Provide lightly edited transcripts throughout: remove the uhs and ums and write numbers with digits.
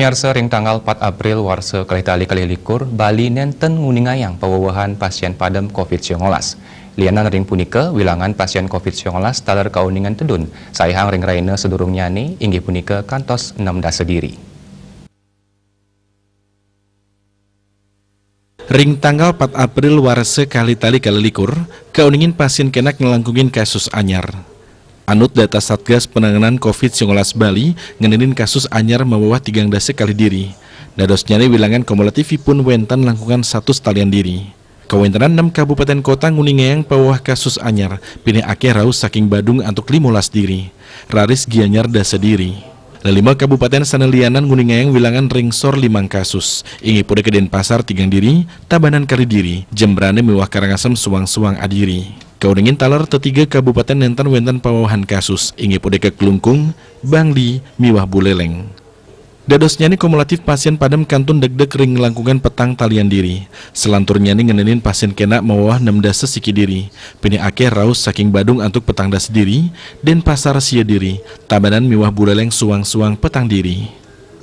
Pemiarsa ring tanggal 4 April warsa kali likur Bali nenten nguningayang pawawahan pasien padam COVID-19. Lianan ring punika wilangan pasien COVID-19 talar kauningan tedun. Saihang ring raina sedurung nyani inggih punika kantos 6 diri. Ring tanggal 4 April warsa kali likur kauningin pasien kenak ngelangkungin kasus anyar. Anut data Satgas Penanganan COVID-19 Bali, ngenenin kasus anyar mewawah 3 kali diri. Dados nyari wilangan kumulatifipun wentan langkungan 1 talian diri. Kawentanan 6 kabupaten kota nguningayang pawah kasus anyar, pineh ake raus saking Badung antuk 15 diri. Raris gianyar dasa diri. 5 kabupaten sanelianan nguningayang wilangan ringsor 5 kasus. Ingi pude ke Denpasar 3 diri, Tabanan kali diri, Jembrane mewah Karangasem suang-suang adiri. Kauningin talar tetiga kabupaten nenten wentan pawahan kasus, ingi pude ke Klungkung, Bangli, miwah Buleleng. Dados nyani kumulatif pasien padam kantun deg-deg ring langkungan petang talian diri. Selantur nyani ngenenin pasien kena mewah 6 siki diri. Pini ake raus saking Badung antuk petang diri, Denpasar sia diri, Tabanan miwah Buleleng suang-suang petang diri.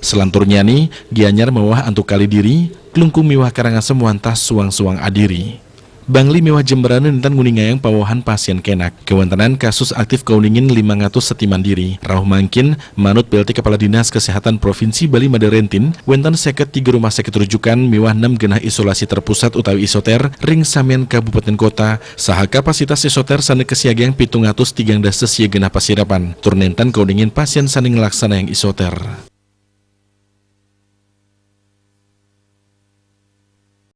Selantur nyani gianyar mewah antuk kali diri, Klungkung miwah Karangasem wantah suang-suang adiri. Bangli mewah Jemberane nentan nguningayang pawahan pasien kenak. Kewantanan kasus aktif kauningin 500 setiman diri. Rauh mangkin, manut PLT Kepala Dinas Kesehatan Provinsi Bali Maderentin, wentan 3 rumah sakit rujukan mewah 6 genah isolasi terpusat utawi isoter, ring samen kabupaten kota, saha kapasitas isoter sane kesiagang 703 sia genah pasirapan. Turnentan kauningin pasien saning laksana yang isoter.